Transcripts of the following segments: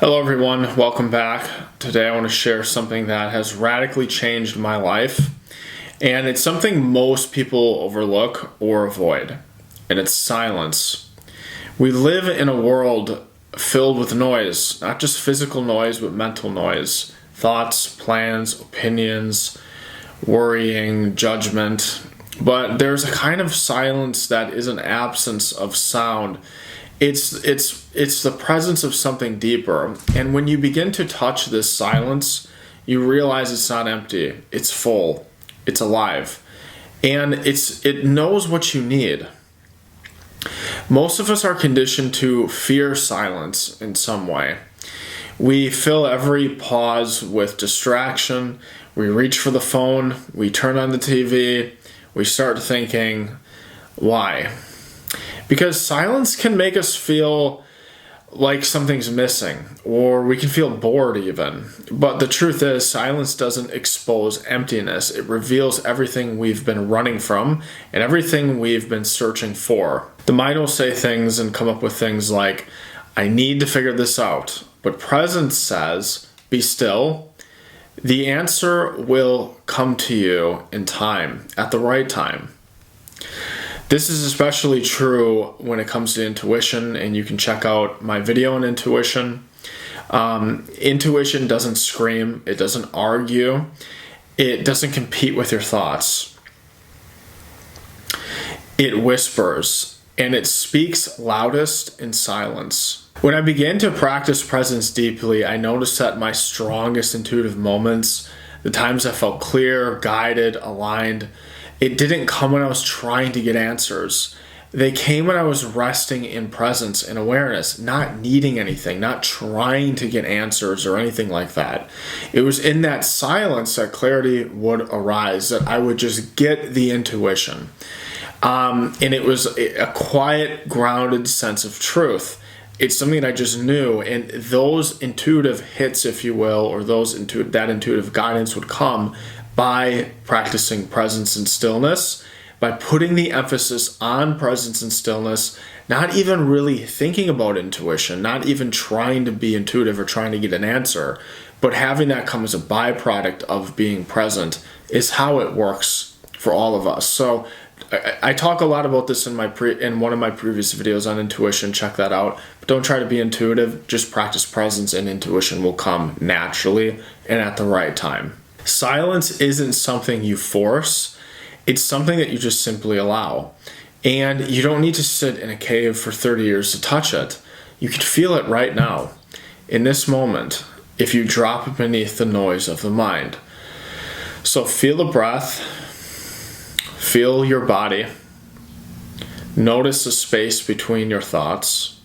Hello everyone, welcome back. Today I want to share something that has radically changed my life, and it's something most people overlook or avoid, and it's silence. We live in a world filled with noise, not just physical noise, but mental noise. Thoughts, plans, opinions, worrying, judgment. But there's a kind of silence that is an absence of sound. It's the presence of something deeper. And when you begin to touch this silence, you realize it's not empty. It's full. It's alive. And it knows what you need. Most of us are conditioned to fear silence in some way. We fill every pause with distraction. We reach for the phone. We turn on the TV. We start thinking, why? Because silence can make us feel like something's missing, or we can feel bored even. But the truth is, silence doesn't expose emptiness. It reveals everything we've been running from and everything we've been searching for. The mind will say things and come up with things like, I need to figure this out. But presence says, be still. The answer will come to you in time, at the right time. This is especially true when it comes to intuition, and you can check out my video on intuition. Intuition doesn't scream, it doesn't argue, it doesn't compete with your thoughts. It whispers, and it speaks loudest in silence. When I began to practice presence deeply, I noticed that my strongest intuitive moments, the times I felt clear, guided, aligned, it didn't come when I was trying to get answers. They came when I was resting in presence and awareness, not needing anything, not trying to get answers or anything like that. It was in that silence that clarity would arise, that I would just get the intuition. And it was a quiet, grounded sense of truth. It's something that I just knew, and those intuitive hits, if you will, or that intuitive guidance would come by practicing presence and stillness, by putting the emphasis on presence and stillness, not even really thinking about intuition, not even trying to be intuitive or trying to get an answer, but having that come as a byproduct of being present is how it works for all of us. So I talk a lot about this in one of my previous videos on intuition. Check that out. But don't try to be intuitive. Just practice presence, and intuition will come naturally and at the right time. Silence isn't something you force. It's something that you just simply allow. And you don't need to sit in a cave for 30 years to touch it. You can feel it right now, in this moment, if you drop it beneath the noise of the mind. So feel the breath. Feel your body. Notice the space between your thoughts.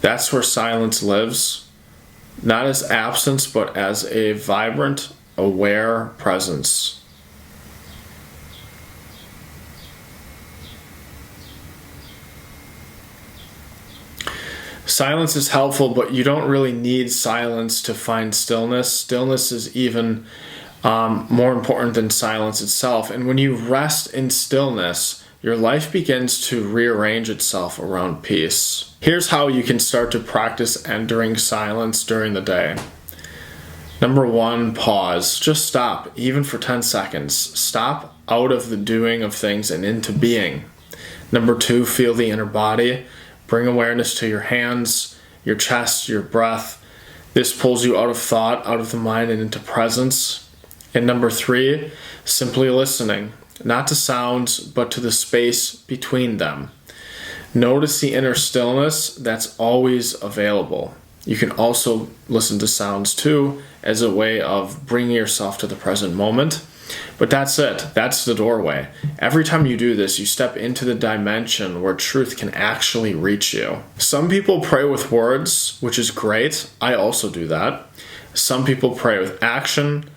That's where silence lives. Not as absence, but as a vibrant, aware presence. Silence is helpful, but you don't really need silence to find stillness. Stillness is even more important than silence itself. And when you rest in stillness, your life begins to rearrange itself around peace. Here's how you can start to practice entering silence during the day. Number 1, pause. Just stop, even for 10 seconds. Stop out of the doing of things and into being. Number 2, feel the inner body. Bring awareness to your hands, your chest, your breath. This pulls you out of thought, out of the mind, and into presence. And number 3, simply listening. Not to sounds, but to the space between them. Notice the inner stillness that's always available. You can also listen to sounds too, as a way of bringing yourself to the present moment. But that's it. That's the doorway. Every time you do this, you step into the dimension where truth can actually reach you. Some people pray with words, which is great. I also do that. Some people pray with action,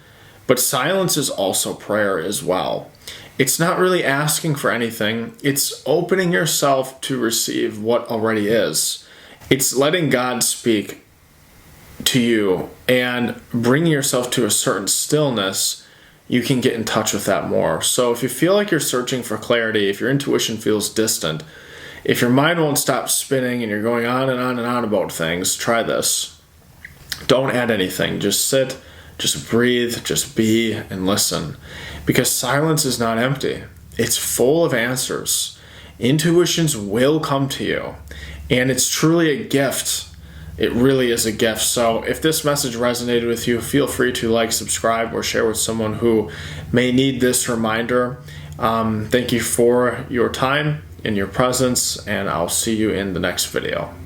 but silence is also prayer as well. It's not really asking for anything. It's opening yourself to receive what already is. It's letting God speak to you and bringing yourself to a certain stillness. You can get in touch with that more. So if you feel like you're searching for clarity, if your intuition feels distant, If your mind won't stop spinning and you're going on and on and on about things, try this. Don't add anything. Just sit, just breathe, just be, and listen. Because silence is not empty. It's full of answers. Intuitions will come to you. And it's truly a gift. It really is a gift. So if this message resonated with you, feel free to like, subscribe, or share with someone who may need this reminder. Thank you for your time and your presence, and I'll see you in the next video.